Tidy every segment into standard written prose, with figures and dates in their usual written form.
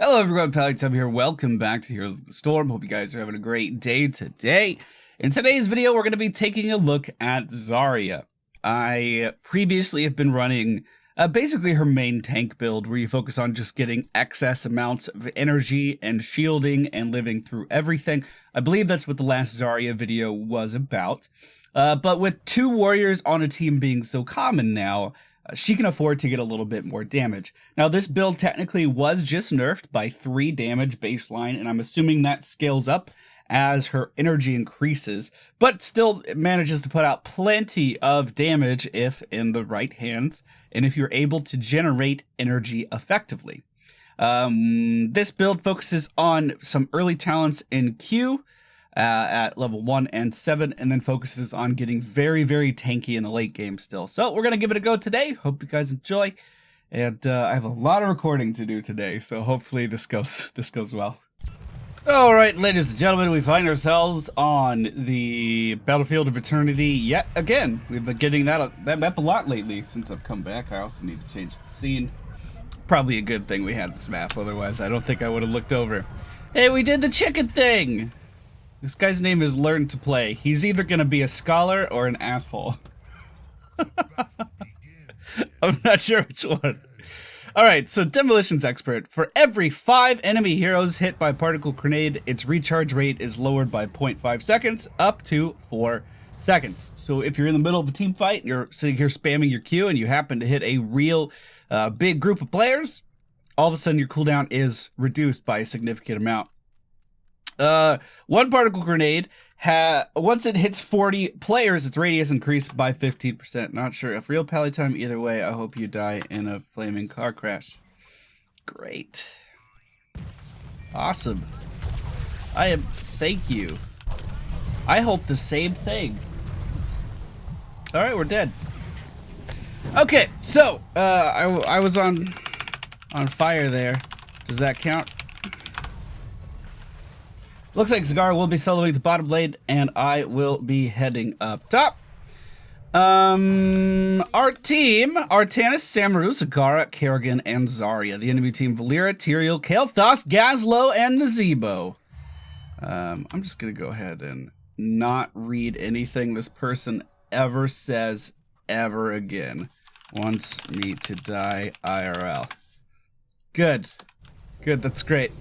Hello everyone, Palytub here. Welcome back to Heroes of the Storm. Hope you guys are having a great day today. In today's video, we're going to be taking a look at Zarya. I previously have been running basically her main tank build, where you focus on just getting excess amounts of energy and shielding and living through everything. I believe that's what the last Zarya video was about. But with two warriors on a team being so common now, she can afford to get a little bit more damage. Now, this build technically was just nerfed by 3 damage baseline, and I'm assuming that scales up as her energy increases, but still manages to put out plenty of damage if in the right hands, and if you're able to generate energy effectively. This build focuses on some early talents in Q, at level 1 and 7, and then focuses on getting very, very tanky in the late game still. So we're going to give it a go today. Hope you guys enjoy. And I have a lot of recording to do today, so hopefully this goes well. All right, ladies and gentlemen, we find ourselves on the Battlefield of Eternity yet again. We've been getting that map a lot lately since I've come back. I also need to change the scene. Probably a good thing we had this map, otherwise I don't think I would have looked over. Hey, we did the chicken thing! This guy's name is Learn to Play. He's either gonna be a scholar or an asshole. I'm not sure which one. Alright, so Demolitions Expert. For every 5 enemy heroes hit by particle grenade, its recharge rate is lowered by 0.5 seconds up to 4 seconds. So if you're in the middle of a team fight, and you're sitting here spamming your Q, and you happen to hit a real big group of players, all of a sudden your cooldown is reduced by a significant amount. One particle grenade, once it hits 40 players, its radius increased by 15%. Not sure. If real pally time, either way, I hope you die in a flaming car crash. Great. Awesome. Thank you. I hope the same thing. Alright, we're dead. Okay, so, I was on fire there. Does that count? Looks like Zarya will be soloing the bottom lane, and I will be heading up top. Our team, Artanis, Samaru, Zagara, Kerrigan, and Zarya. The enemy team, Valera, Tyrael, Kael'thas, Gazlo, and Nazebo. I'm just going to go ahead and not read anything this person ever says ever again. Wants me to die IRL. Good. Good, that's great.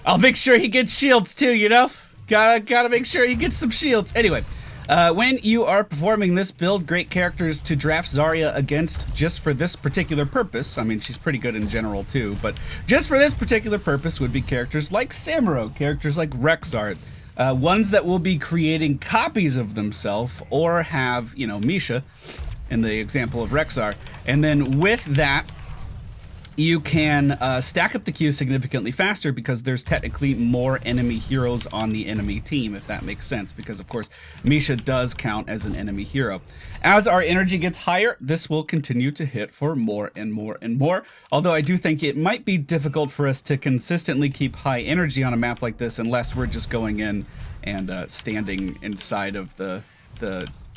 I'll make sure he gets shields too, you know? Gotta make sure he gets some shields. Anyway, when you are performing this build, great characters to draft Zarya against just for this particular purpose. I mean, she's pretty good in general too, but just for this particular purpose would be characters like Samaru, characters like Rexxar, ones that will be creating copies of themselves or have, you know, Misha in the example of Rexxar. And then with that, you can stack up the queue significantly faster because there's technically more enemy heroes on the enemy team, if that makes sense, because of course Misha does count as an enemy hero. As our energy gets higher, this will continue to hit for more and more and more, although I do think it might be difficult for us to consistently keep high energy on a map like this unless we're just going in and standing inside of the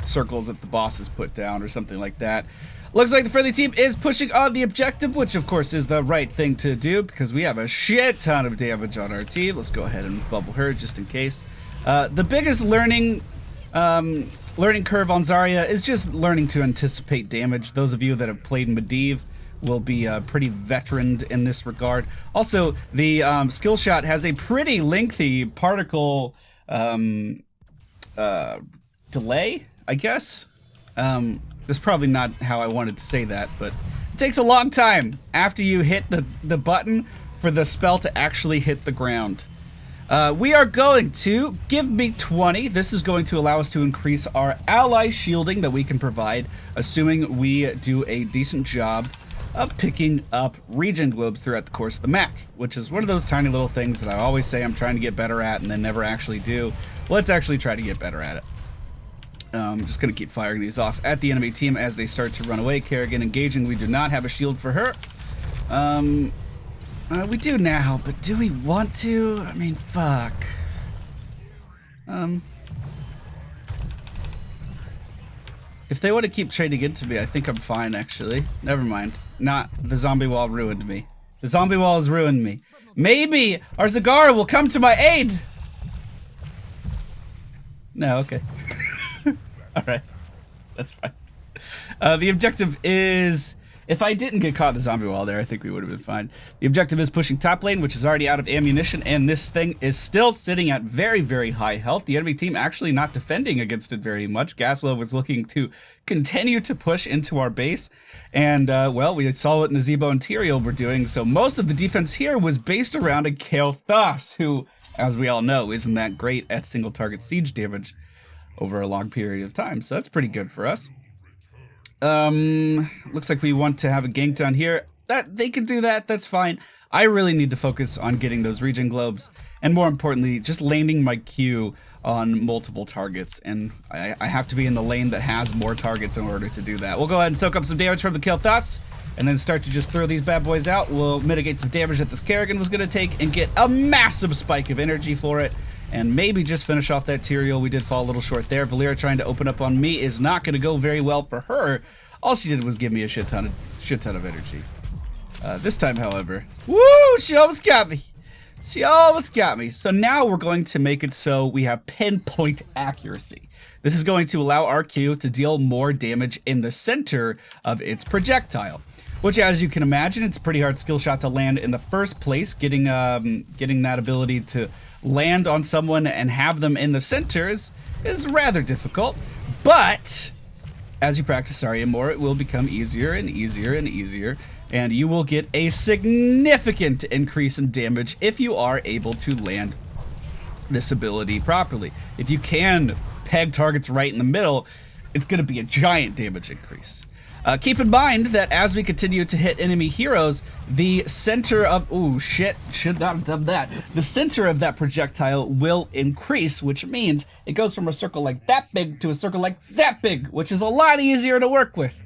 circles that the boss has put down or something like that. Looks like the friendly team is pushing on the objective, which of course is the right thing to do because we have a shit ton of damage on our team. Let's go ahead and bubble her just in case. The biggest learning curve on Zarya is just learning to anticipate damage. Those of you that have played Medivh will be pretty veteran in this regard. Also, the skill shot has a pretty lengthy particle delay, I guess. That's probably not how I wanted to say that, but it takes a long time after you hit the button for the spell to actually hit the ground. We are going to give me 20. This is going to allow us to increase our ally shielding that we can provide, assuming we do a decent job of picking up regen globes throughout the course of the match, which is one of those tiny little things that I always say I'm trying to get better at and then never actually do. Let's actually try to get better at it. I'm just going to keep firing these off at the enemy team as they start to run away. Kerrigan engaging. We do not have a shield for her. We do now, but do we want to? I mean, fuck. If they want to keep trading into me, I think I'm fine, actually. Never mind. Not the zombie wall ruined me. The zombie wall has ruined me. Maybe our Zagara will come to my aid. No, okay. All right, that's fine. The objective is, if I didn't get caught in the zombie wall there, I think we would have been fine. The objective is pushing top lane, which is already out of ammunition, and this thing is still sitting at very, very high health. The enemy team actually not defending against it very much. Gaslow was looking to continue to push into our base, and well, we saw what Nazebo and Tyrael were doing, so most of the defense here was based around a Kael'thas, who, as we all know, isn't that great at single target siege damage over a long period of time, so that's pretty good for us. Looks like we want to have a gank down here. That they can do that, that's fine. I really need to focus on getting those regen globes, and more importantly, just landing my Q on multiple targets, and I have to be in the lane that has more targets in order to do that. We'll go ahead and soak up some damage from the Kael'thas, and then start to just throw these bad boys out. We'll mitigate some damage that this Kerrigan was gonna take, and get a massive spike of energy for it, and maybe just finish off that Tyrael. We did fall a little short there. Valeera trying to open up on me is not going to go very well for her. All she did was give me a shit ton of energy. This time, however, woo, she almost got me. She almost got me. So now we're going to make it so we have pinpoint accuracy. This is going to allow our Q to deal more damage in the center of its projectile, which, as you can imagine, it's a pretty hard skill shot to land in the first place. Getting that ability to land on someone and have them in the center is rather difficult, but as you practice Zarya more, it will become easier and easier and easier, and you will get a significant increase in damage if you are able to land this ability properly. If you can peg targets right in the middle, it's going to be a giant damage increase. Keep in mind that as we continue to hit enemy heroes, the center of, ooh, shit, should not have done that. The center of that projectile will increase, which means it goes from a circle like that big to a circle like that big, which is a lot easier to work with.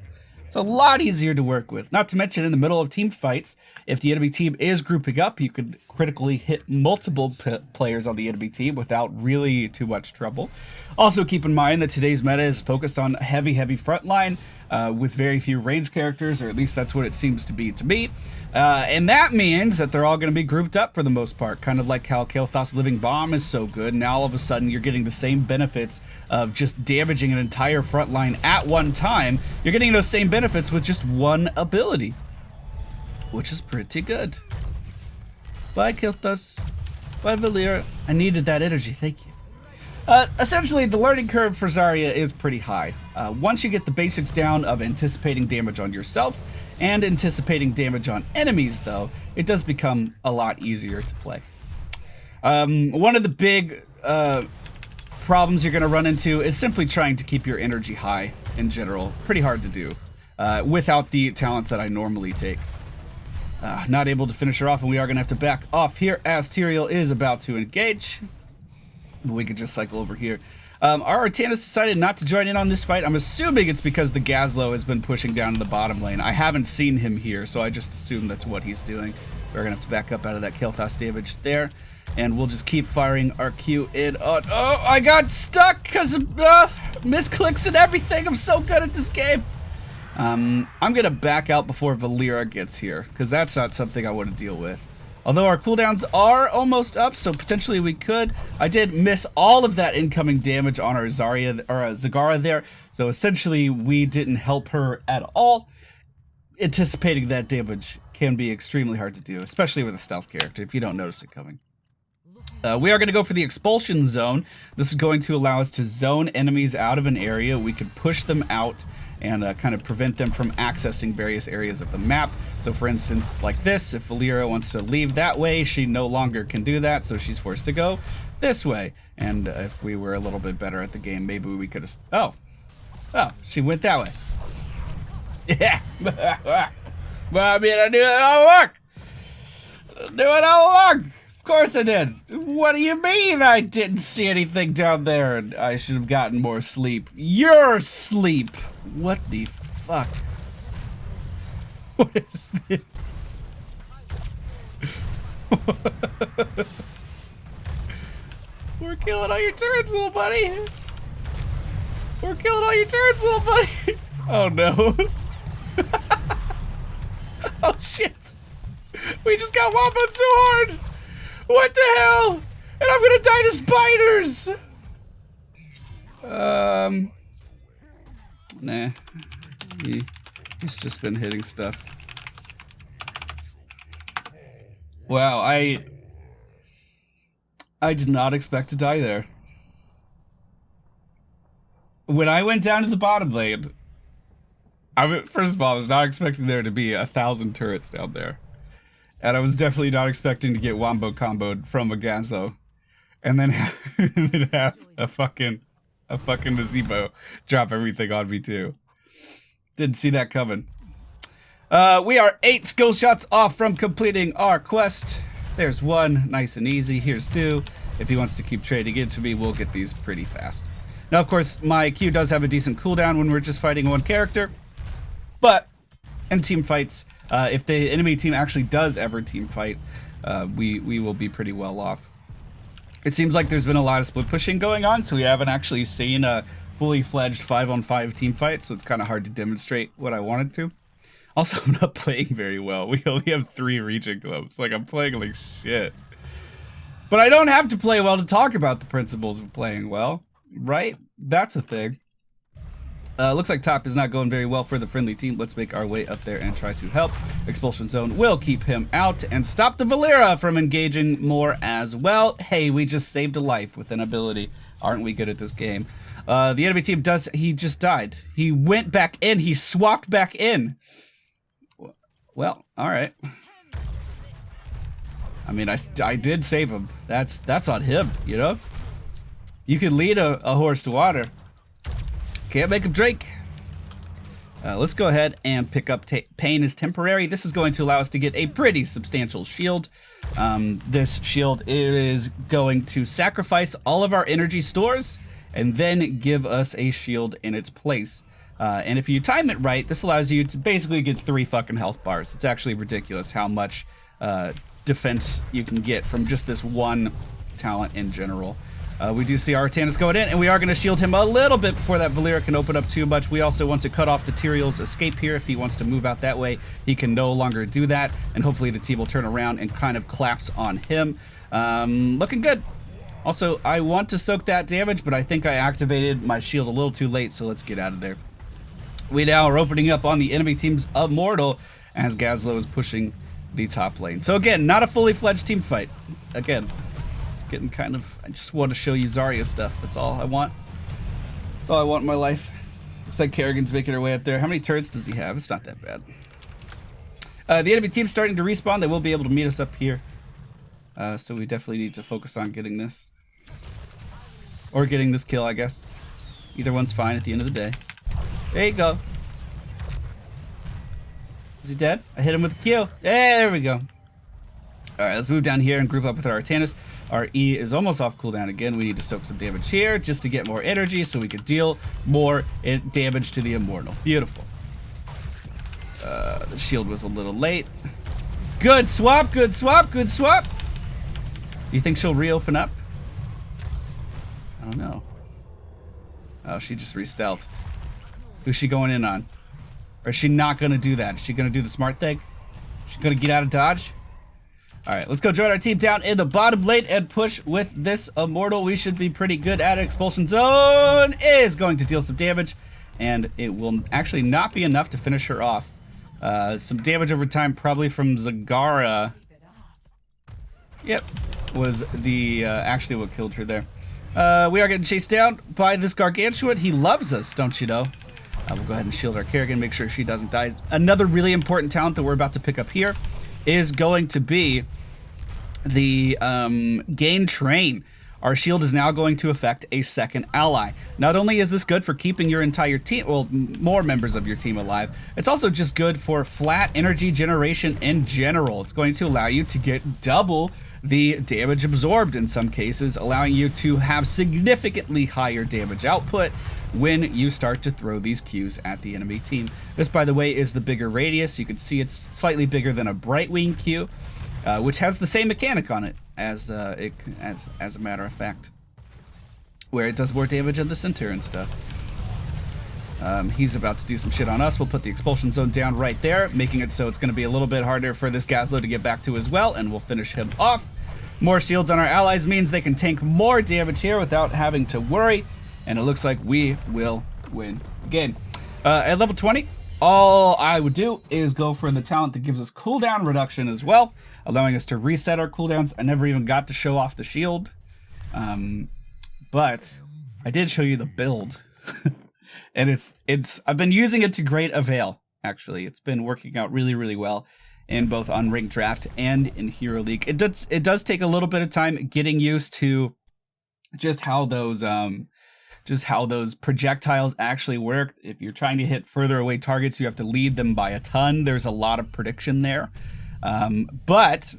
It's a lot easier to work with. Not to mention, in the middle of team fights, if the enemy team is grouping up, you could critically hit multiple players on the enemy team without really too much trouble. Also keep in mind that today's meta is focused on heavy frontline, with very few range characters, or at least that's what it seems to be to me. And that means that they're all going to be grouped up for the most part, kind of like how Kael'thas Living Bomb is so good. Now all of a sudden you're getting the same benefits of just damaging an entire front line at one time. You're getting those same benefits with just one ability, which is pretty good. Bye, Kael'thas. Bye, Valeera. I needed that energy, thank you. Essentially, the learning curve for Zarya is pretty high. Once you get the basics down of anticipating damage on yourself and anticipating damage on enemies, though, it does become a lot easier to play. One of the big problems you're going to run into is simply trying to keep your energy high in general. Pretty hard to do without the talents that I normally take. Not able to finish her off, and we are going to have to back off here as Tyrael is about to engage. We could just cycle over here. Our Artanis decided not to join in on this fight. I'm assuming it's because the Gaslow has been pushing down to the bottom lane. I haven't seen him here, so I just assume that's what he's doing. We're gonna have to back up out of that Kael'thas damage there, and we'll just keep firing our Q in. Oh, I got stuck because of misclicks and everything. I'm so good at this game. I'm gonna back out before Valeera gets here, because that's not something I want to deal with. Although our cooldowns are almost up, so potentially we could. I did miss all of that incoming damage on our Zarya or Zagara there, so essentially we didn't help her at all. Anticipating that damage can be extremely hard to do, especially with a stealth character if you don't notice it coming. We are going to go for the expulsion zone. This is going to allow us to zone enemies out of an area. We can push them out and kind of prevent them from accessing various areas of the map. So for instance, like this, if Valeera wants to leave that way, she no longer can do that, so she's forced to go this way. And if we were a little bit better at the game, maybe we could have... Oh, she went that way. Yeah. Well, I mean, I knew it all along. I knew it all along. Of course I did. What do you mean I didn't see anything down there and I should have gotten more sleep? Your sleep. What the fuck? What is this? We're killing all your turrets, little buddy. We're killing all your turrets, little buddy. Oh no. Oh shit. We just got womboed so hard. What the hell? And I'm gonna die to spiders. Nah. He's just been hitting stuff. Wow, I did not expect to die there. When I went down to the bottom lane, first of all, I was not expecting there to be 1,000 turrets down there. And I was definitely not expecting to get wombo comboed from a Gazlo. And then, have a fucking Nazebo drop everything on me too. Didn't see that coming. We are 8 skill shots off from completing our quest. There's 1, nice and easy. Here's 2. If he wants to keep trading into me, we'll get these pretty fast. Now, of course, my Q does have a decent cooldown when we're just fighting one character. But in team fights, if the enemy team actually does ever team fight, we will be pretty well off. It seems like there's been a lot of split pushing going on, so we haven't actually seen a fully fledged 5-on-5 team fight, so it's kind of hard to demonstrate what I wanted to. Also, I'm not playing very well. We only have 3 region clubs. Like, I'm playing like shit. But I don't have to play well to talk about the principles of playing well, right? That's a thing. Looks like top is not going very well for the friendly team. Let's make our way up there and try to help. Expulsion zone will keep him out and stop the Valera from engaging more as well. Hey, we just saved a life with an ability. Aren't we good at this game? The enemy team he just died. He went back in. He swapped back in. Well, all right. I mean, I did save him. That's on him, you know? You can lead a horse to water. Can't make him drink. Let's go ahead and pick up Pain is temporary. This is going to allow us to get a pretty substantial shield. This shield is going to sacrifice all of our energy stores and then give us a shield in its place. And if you time it right, this allows you to basically get 3 fucking health bars. It's actually ridiculous how much defense you can get from just this one talent in general. We do see our Artanis going in, and we are going to shield him a little bit before that Valera can open up too much. We also want to cut off the Tyrael's escape here. If he wants to move out that way, he can no longer do that, and hopefully the team will turn around and kind of collapse on him. Looking good. Also, I want to soak that damage, but I think I activated my shield a little too late, so let's get out of there. We now are opening up on the enemy team's Immortal as Gazlo is pushing the top lane. So again, not a fully fledged team fight. Again, getting kind of, I just want to show you Zarya stuff. That's all I want. That's all I want in my life. Looks like Kerrigan's making her way up there. How many turrets does he have? It's not that bad. The enemy team's starting to respawn. They will be able to meet us up here. So we definitely need to focus on getting this. Or getting this kill, I guess. Either one's fine at the end of the day. There you go. Is he dead? I hit him with a Q. Hey, there we go. Alright, let's move down here and group up with our Artanis. Our E is almost off cooldown again. We need to soak some damage here just to get more energy so we can deal more damage to the Immortal. Beautiful. The shield was a little late. Good swap, good swap, good swap. Do you think she'll reopen up? I don't know. Oh, she just re-stealthed. Who's she going in on? Or is she not going to do that? Is she going to do the smart thing? She's going to get out of dodge? Alright, let's go join our team down in the bottom lane and push with this Immortal. We should be pretty good at it. Expulsion Zone is going to deal some damage, and it will actually not be enough to finish her off. Some damage over time, probably from Zarya. Yep, was the actually what killed her there. We are getting chased down by this Gargantuan. He loves us, don't you know? We'll go ahead and shield our Kerrigan, make sure she doesn't die. Another really important talent that we're about to pick up here is going to be the Gain Train. Our shield is now going to affect a second ally. Not only is this good for keeping your entire team, well, more members of your team alive, it's also just good for flat energy generation in general. It's going to allow you to get double the damage absorbed in some cases, allowing you to have significantly higher damage output when you start to throw these Qs at the enemy team. This, by the way, is the bigger radius. You can see it's slightly bigger than a Brightwing Q, which has the same mechanic on it as a matter of fact, where it does more damage in the center and stuff. He's about to do some shit on us. We'll put the expulsion zone down right there, making it so it's going to be a little bit harder for this Gazlowe to get back to as well, and we'll finish him off. More shields on our allies means they can tank more damage here without having to worry, and it looks like we will win the game. At level 20, all I would do is go for the talent that gives us cooldown reduction as well, allowing us to reset our cooldowns. I never even got to show off the shield, but I did show you the build. And I've been using it to great avail, actually. It's been working out really, really well in both Unranked Draft and in Hero League. It does take a little bit of time getting used to just how those projectiles actually work. If you're trying to hit further away targets, you have to lead them by a ton. There's a lot of prediction there. But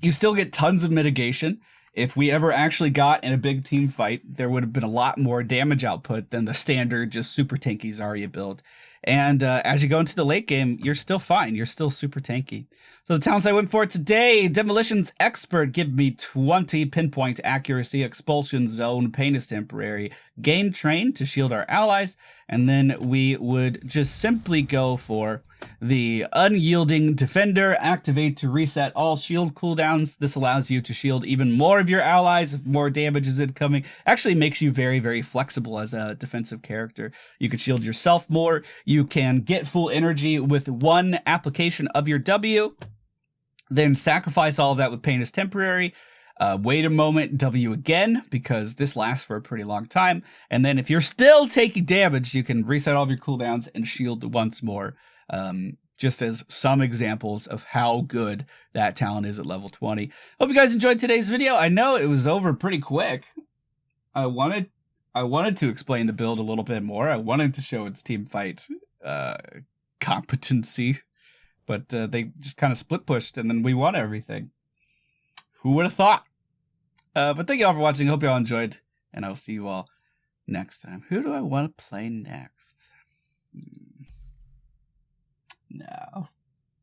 you still get tons of mitigation. If we ever actually got in a big team fight, there would have been a lot more damage output than the standard just super tanky Zarya build. And as you go into the late game, you're still fine. You're still super tanky. So the talents I went for today: Demolition's Expert, give me 20 pinpoint accuracy, Expulsion Zone, Pain is Temporary, Game Train to shield our allies, and then we would just simply go for the Unyielding Defender, activate to reset all shield cooldowns. This allows you to shield even more of your allies if more damage is incoming. Actually makes you very, very flexible as a defensive character. You can shield yourself more. You can get full energy with one application of your W, then sacrifice all of that with Pain is Temporary. Wait a moment, W again, because this lasts for a pretty long time. And then if you're still taking damage, you can reset all of your cooldowns and shield once more. Just as some examples of how good that talent is at level 20. Hope you guys enjoyed today's video. I know it was over pretty quick. I wanted to explain the build a little bit more. I wanted to show its team fight competency, but they just kind of split pushed and then we won everything. Who would have thought? But thank you all for watching. Hope you all enjoyed, and I'll see you all next time. Who do I want to play next?